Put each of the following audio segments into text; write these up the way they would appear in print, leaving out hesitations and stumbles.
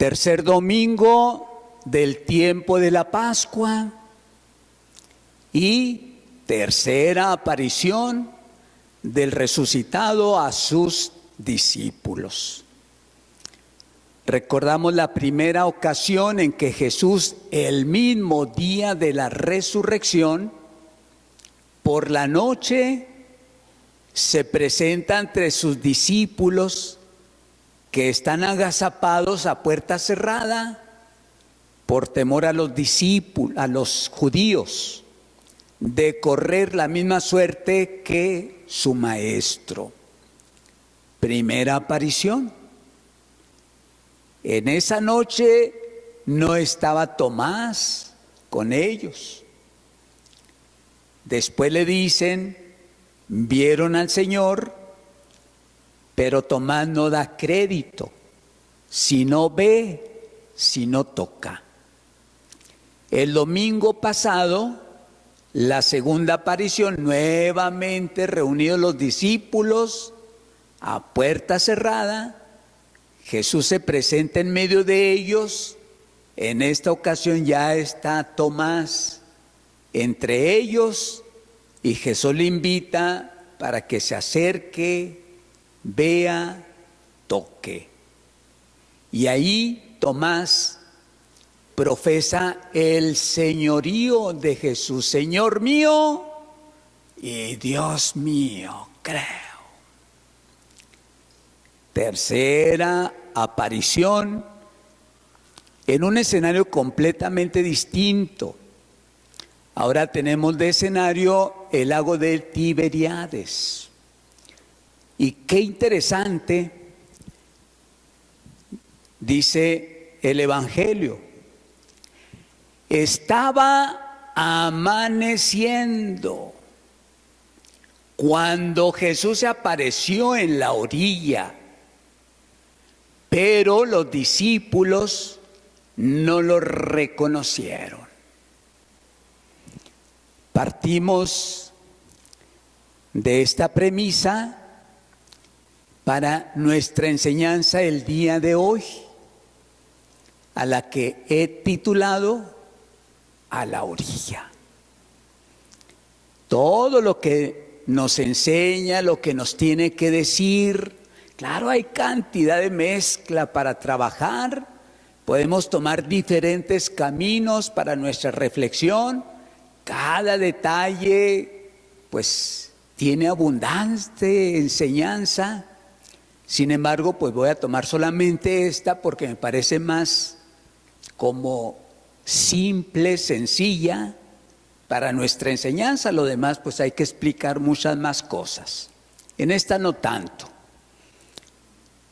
Tercer domingo del tiempo de la Pascua y tercera aparición del resucitado a sus discípulos. Recordamos la primera ocasión en que Jesús, el mismo día de la resurrección, por la noche se presenta entre sus discípulos que están agazapados a puerta cerrada por temor a los discípulos, a los judíos, de correr la misma suerte que su maestro. Primera aparición. En esa noche no estaba Tomás con ellos. Después le dicen, vieron al Señor, pero Tomás no da crédito, si no ve, si no toca. El domingo pasado, la segunda aparición, nuevamente reunidos los discípulos a puerta cerrada, Jesús se presenta en medio de ellos. En esta ocasión ya está Tomás entre ellos y Jesús le invita para que se acerque, vea, toque. Y ahí Tomás profesa el señorío de Jesús. Señor mío y Dios mío, creo. Tercera aparición en un escenario completamente distinto. Ahora tenemos de escenario el lago de Tiberíades. Y qué interesante, dice el Evangelio, estaba amaneciendo cuando Jesús se apareció en la orilla, pero los discípulos no lo reconocieron. Partimos de esta premisa para nuestra enseñanza el día de hoy, a la que he titulado A la orilla. Todo lo que nos enseña, lo que nos tiene que decir, claro, hay cantidad de mezcla para trabajar, podemos tomar diferentes caminos para nuestra reflexión, cada detalle pues tiene abundante enseñanza. Sin embargo, pues voy a tomar solamente esta porque me parece más como simple, sencilla para nuestra enseñanza. Lo demás pues hay que explicar muchas más cosas. En esta no tanto.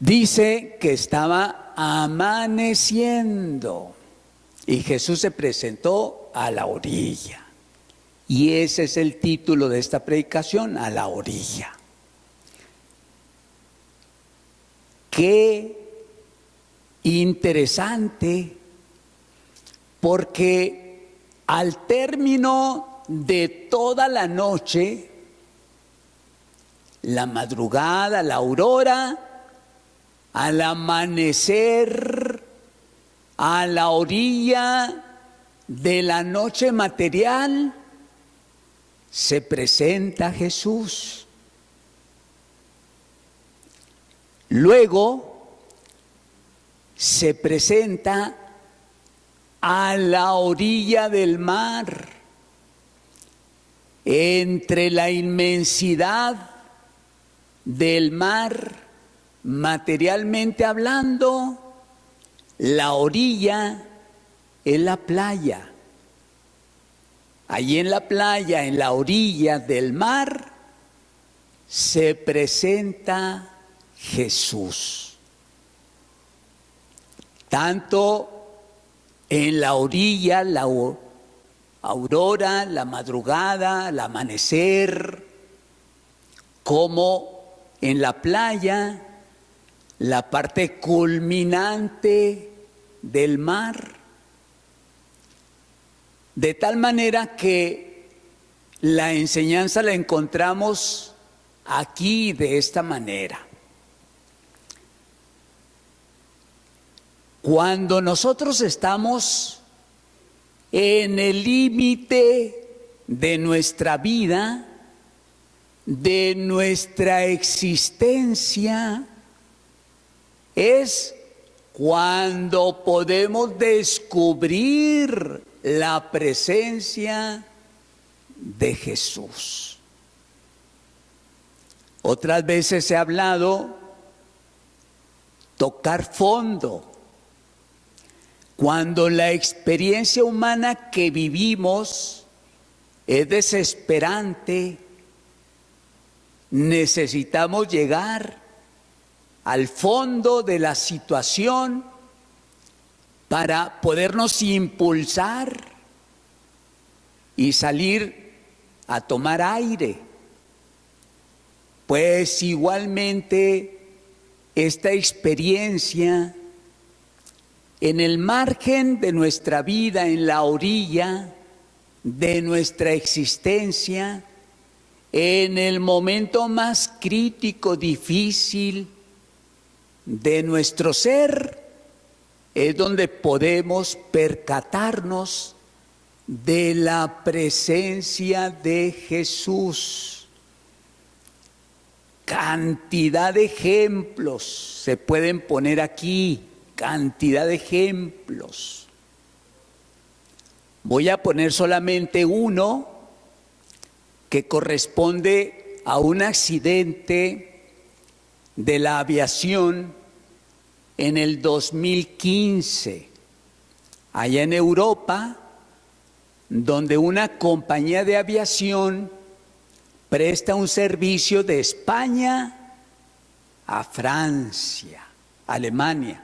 Dice que estaba amaneciendo y Jesús se presentó a la orilla. Y ese es el título de esta predicación, A la orilla. Qué interesante, porque al término de toda la noche, la madrugada, la aurora, al amanecer, a la orilla de la noche material, se presenta Jesús. Luego se presenta a la orilla del mar, entre la inmensidad del mar, materialmente hablando, la orilla es la playa. Allí en la playa, en la orilla del mar, se presenta Jesús. Tanto en la orilla, la aurora, la madrugada, el amanecer, como en la playa, la parte culminante del mar. De tal manera que la enseñanza la encontramos aquí de esta manera. Cuando nosotros estamos en el límite de nuestra vida, de nuestra existencia, es cuando podemos descubrir la presencia de Jesús. Otras veces se ha hablado tocar fondo. Cuando la experiencia humana que vivimos es desesperante, necesitamos llegar al fondo de la situación para podernos impulsar y salir a tomar aire. Pues igualmente esta experiencia en el margen de nuestra vida, en la orilla de nuestra existencia, en el momento más crítico, difícil de nuestro ser, es donde podemos percatarnos de la presencia de Jesús. Cantidad de ejemplos se pueden poner aquí, cantidad de ejemplos. Voy a poner solamente uno que corresponde a un accidente de la aviación en el 2015, allá en Europa, donde una compañía de aviación presta un servicio de España a Francia, Alemania.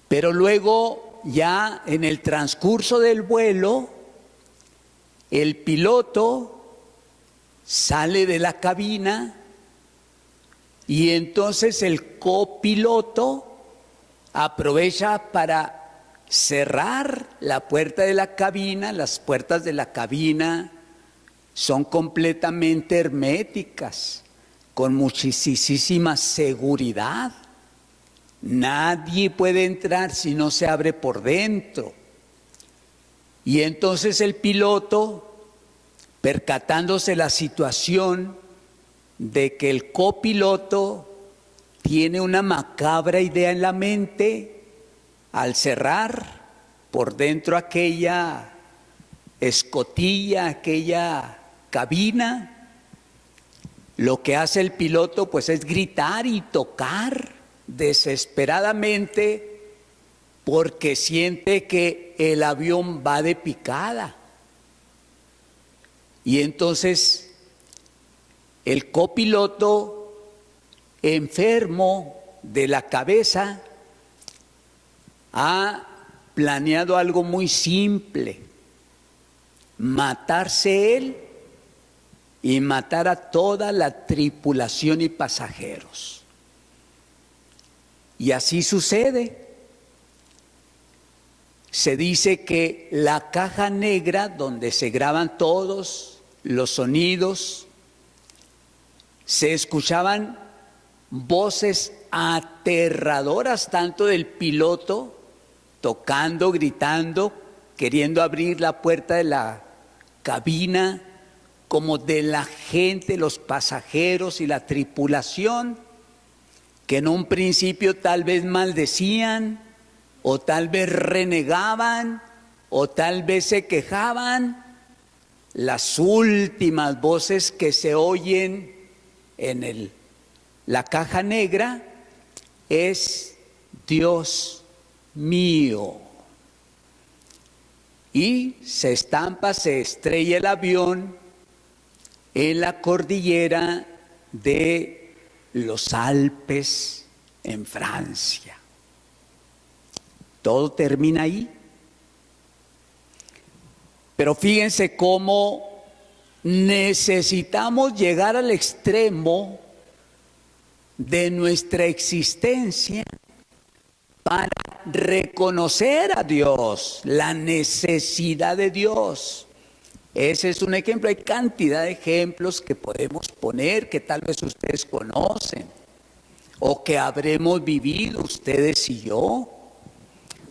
Pero luego, ya en el transcurso del vuelo, el piloto sale de la cabina y entonces el copiloto aprovecha para cerrar la puerta de la cabina. Las puertas de la cabina son completamente herméticas, con muchísima seguridad. Nadie puede entrar si no se abre por dentro. Y entonces el piloto, percatándose la situación de que el copiloto tiene una macabra idea en la mente, al cerrar por dentro aquella escotilla, aquella cabina, lo que hace el piloto pues es gritar y tocar desesperadamente porque siente que el avión va de picada. Y entonces el copiloto, enfermo de la cabeza, ha planeado algo muy simple: matarse él y matar a toda la tripulación y pasajeros. Y así sucede. Se dice que la caja negra donde se graban todos los sonidos, se escuchaban voces aterradoras tanto del piloto tocando, gritando, queriendo abrir la puerta de la cabina, como de la gente, los pasajeros y la tripulación, que en un principio tal vez maldecían, o tal vez renegaban, o tal vez se quejaban. Las últimas voces que se oyen en la caja negra es: Dios mío. Y se estampa, se estrella el avión en la cordillera de los Alpes en Francia. Todo termina ahí. Pero fíjense cómo necesitamos llegar al extremo de nuestra existencia para reconocer a Dios, la necesidad de Dios. Ese es un ejemplo. Hay cantidad de ejemplos que podemos poner, que tal vez ustedes conocen. o que habremos vivido ustedes y yo.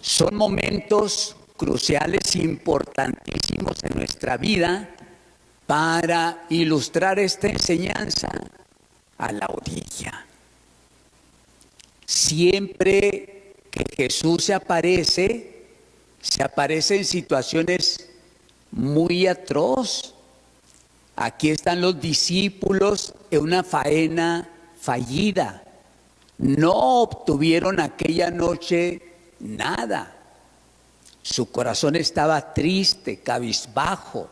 Son momentos cruciales, importantísimos en nuestra vida para ilustrar esta enseñanza a la orilla. Siempre que Jesús se aparece en situaciones muy atroz. Aquí están los discípulos en una faena fallida. No obtuvieron aquella noche nada. Su corazón estaba triste, cabizbajo.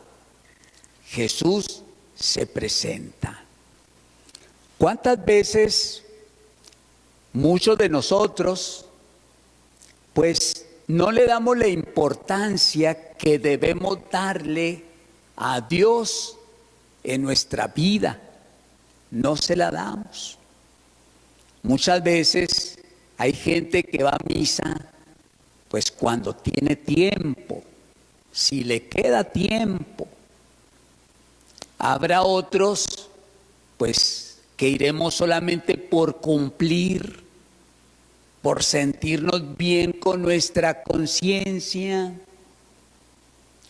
Jesús se presenta. ¿Cuántas veces muchos de nosotros, pues, no le damos la importancia que debemos darle a Dios en nuestra vida? No se la damos. Muchas veces hay gente que va a misa, pues cuando tiene tiempo, si le queda tiempo. Habrá otros, pues, que iremos solamente por cumplir, por sentirnos bien con nuestra conciencia.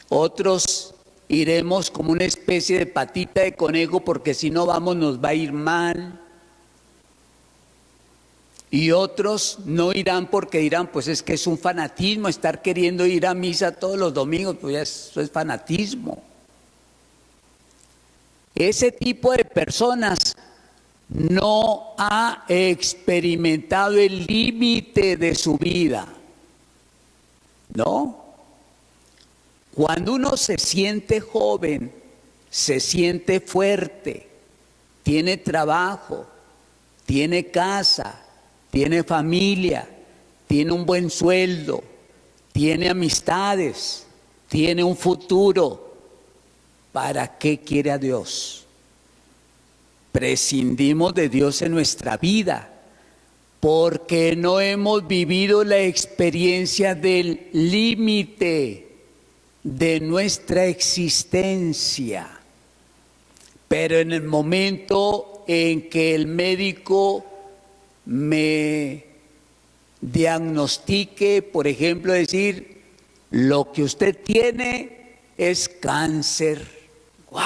Otros iremos como una especie de patita de conejo porque si no vamos nos va a ir mal. Y otros no irán porque dirán, pues es que es un fanatismo estar queriendo ir a misa todos los domingos, pues ya eso es fanatismo. Ese tipo de personas no ha experimentado el límite de su vida, ¿no? Cuando uno se siente joven, se siente fuerte, tiene trabajo, tiene casa, tiene familia, tiene un buen sueldo, tiene amistades, tiene un futuro. ¿Para qué quiere a Dios? Prescindimos de Dios en nuestra vida porque no hemos vivido la experiencia del límite de nuestra existencia. Pero en el momento en que el médico me diagnostique, por ejemplo, decir, lo que usted tiene es cáncer. ¡Wow!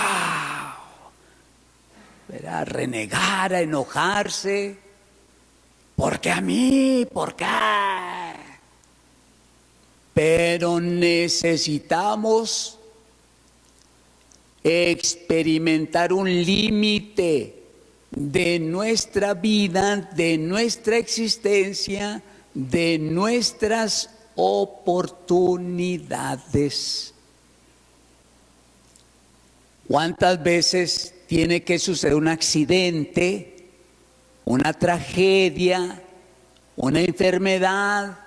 ¿Verdad? Renegar, a enojarse. ¿Por qué a mí? ¿Por qué? Pero necesitamos experimentar un límite de nuestra vida, de nuestra existencia, de nuestras oportunidades. ¿Cuántas veces tiene que suceder un accidente, una tragedia, una enfermedad,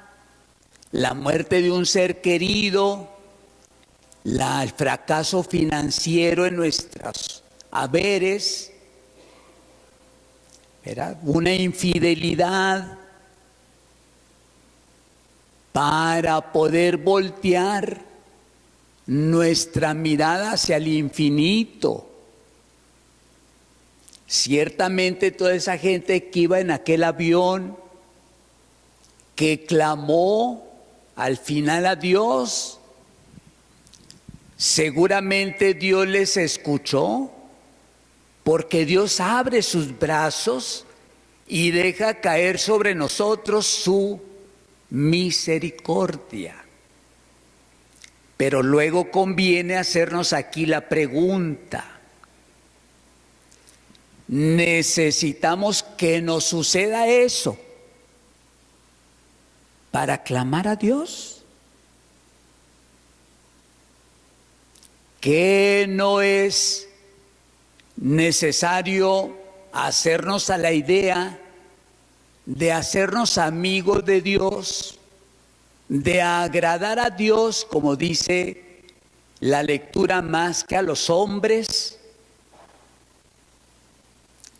la muerte de un ser querido, el fracaso financiero en nuestros haberes, ¿verdad? Una infidelidad, para poder voltear nuestra mirada hacia el infinito? Ciertamente toda esa gente que iba en aquel avión, que clamó al final a Dios, seguramente Dios les escuchó, porque Dios abre sus brazos y deja caer sobre nosotros su misericordia. Pero luego conviene hacernos aquí la pregunta: ¿necesitamos que nos suceda eso para clamar a Dios? ¿Que no es necesario hacernos a la idea de hacernos amigos de Dios, de agradar a Dios, como dice la lectura, más que a los hombres?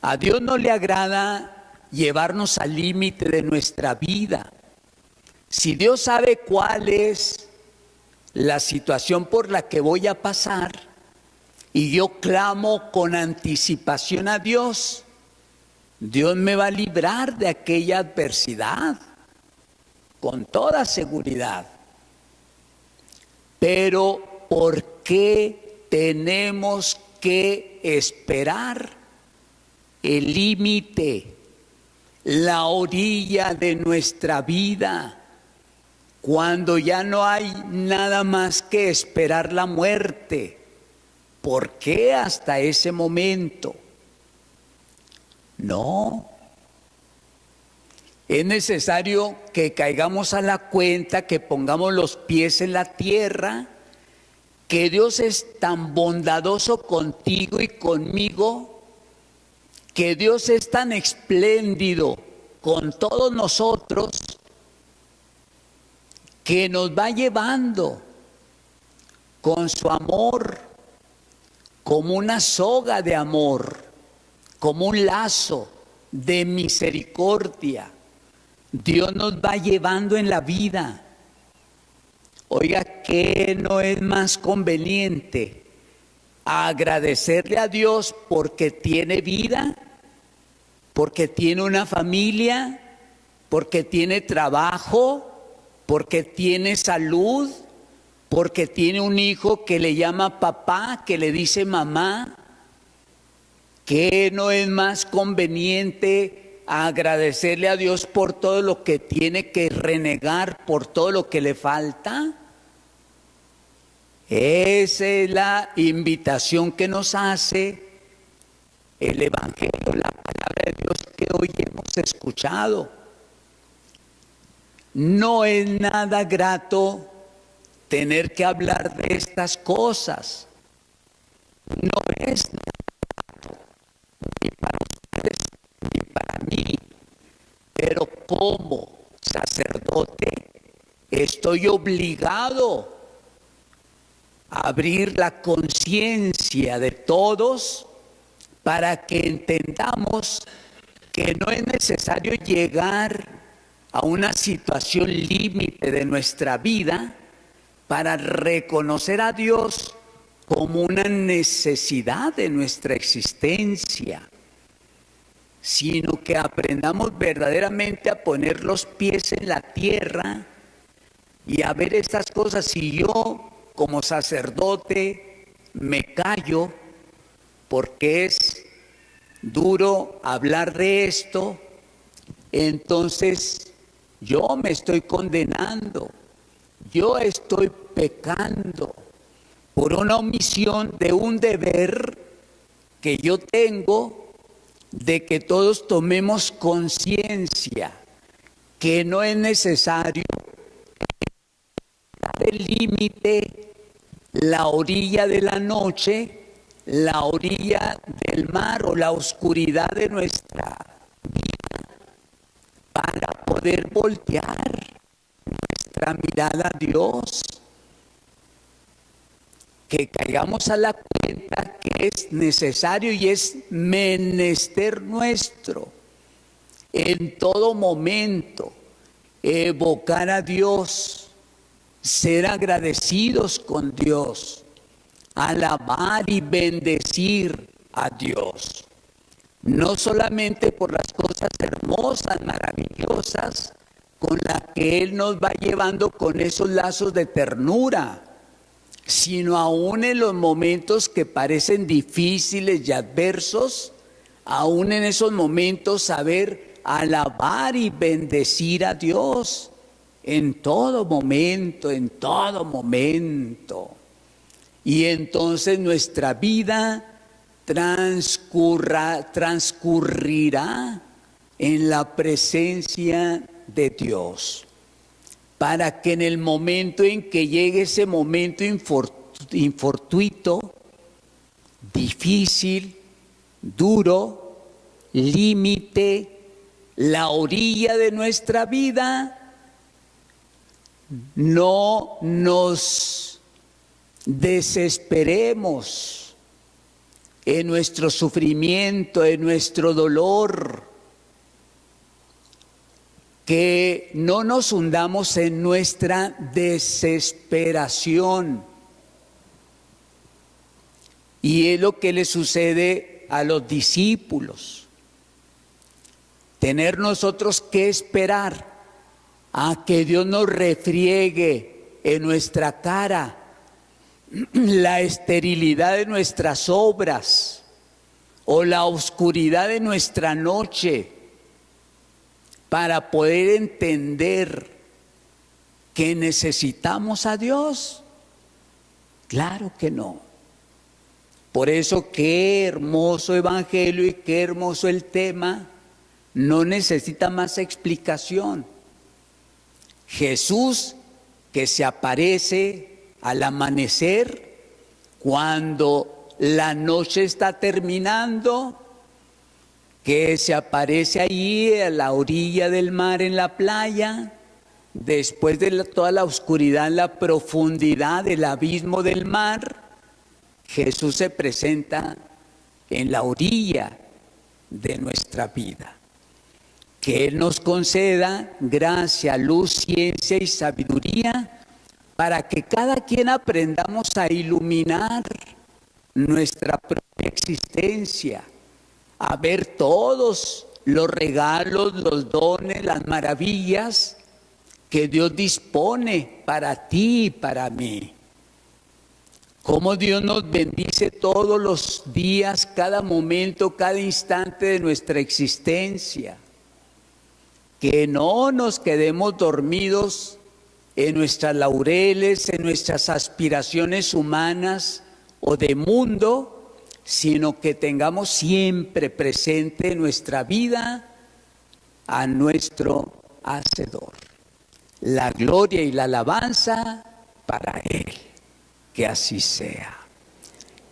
A Dios no le agrada llevarnos al límite de nuestra vida. Si Dios sabe cuál es la situación por la que voy a pasar y yo clamo con anticipación a Dios, Dios me va a librar de aquella adversidad, con toda seguridad. Pero ¿por qué tenemos que esperar el límite, la orilla de nuestra vida, cuando ya no hay nada más que esperar la muerte? ¿Por qué hasta ese momento? No. Es necesario que caigamos a la cuenta, que pongamos los pies en la tierra, que Dios es tan bondadoso contigo y conmigo, que Dios es tan espléndido con todos nosotros, que nos va llevando con su amor, como una soga de amor, como un lazo de misericordia. Dios nos va llevando en la vida. Oiga, ¿qué no es más conveniente? Agradecerle a Dios porque tiene vida, porque tiene una familia, porque tiene trabajo, porque tiene salud, porque tiene un hijo que le llama papá, que le dice mamá. ¿Qué no es más conveniente agradecerle a Dios por todo lo que tiene que renegar, por todo lo que le falta? Esa es la invitación que nos hace el Evangelio, la palabra de Dios que hoy hemos escuchado. No es nada grato tener que hablar de estas cosas. No es nada grato, ni para ustedes ni para mí. Pero como sacerdote estoy obligado a abrir la conciencia de todos para que entendamos que no es necesario llegar a una situación límite de nuestra vida para reconocer a Dios como una necesidad de nuestra existencia, sino que aprendamos verdaderamente a poner los pies en la tierra y a ver estas cosas. Si yo como sacerdote me callo porque es duro hablar de esto, entonces yo me estoy condenando, yo estoy pecando por una omisión de un deber que yo tengo de que todos tomemos conciencia que no es necesario el límite, la orilla de la noche, la orilla del mar o la oscuridad de nuestra vida para poder voltear nuestra mirada a Dios. Que caigamos a la cuenta que es necesario y es menester nuestro en todo momento evocar a Dios, ser agradecidos con Dios, alabar y bendecir a Dios, no solamente por las cosas hermosas, maravillosas, con las que Él nos va llevando con esos lazos de ternura, sino aún en los momentos que parecen difíciles y adversos, aún en esos momentos saber alabar y bendecir a Dios en todo momento, en todo momento. Y entonces nuestra vida transcurrirá en la presencia de Dios, para que en el momento en que llegue ese momento infortuito, difícil, duro, límite, la orilla de nuestra vida, no nos desesperemos en nuestro sufrimiento, en nuestro dolor, que no nos hundamos en nuestra desesperación. Y es lo que le sucede a los discípulos. tener nosotros que esperar a que Dios nos refriegue en nuestra cara la esterilidad de nuestras obras o la oscuridad de nuestra noche para poder entender que necesitamos a Dios? Claro que no. Por eso qué hermoso evangelio y qué hermoso el tema, no necesita más explicación. Jesús que se aparece al amanecer, cuando la noche está terminando, que se aparece allí a la orilla del mar en la playa, después de toda la oscuridad, en la profundidad del abismo del mar, Jesús se presenta en la orilla de nuestra vida. Que Él nos conceda gracia, luz, ciencia y sabiduría para que cada quien aprendamos a iluminar nuestra propia existencia, a ver todos los regalos, los dones, las maravillas que Dios dispone para ti y para mí. Cómo Dios nos bendice todos los días, cada momento, cada instante de nuestra existencia. Que no nos quedemos dormidos en nuestras laureles, en nuestras aspiraciones humanas o de mundo, sino que tengamos siempre presente en nuestra vida a nuestro Hacedor. La gloria y la alabanza para Él. Que así sea.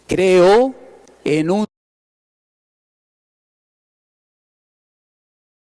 Creo en un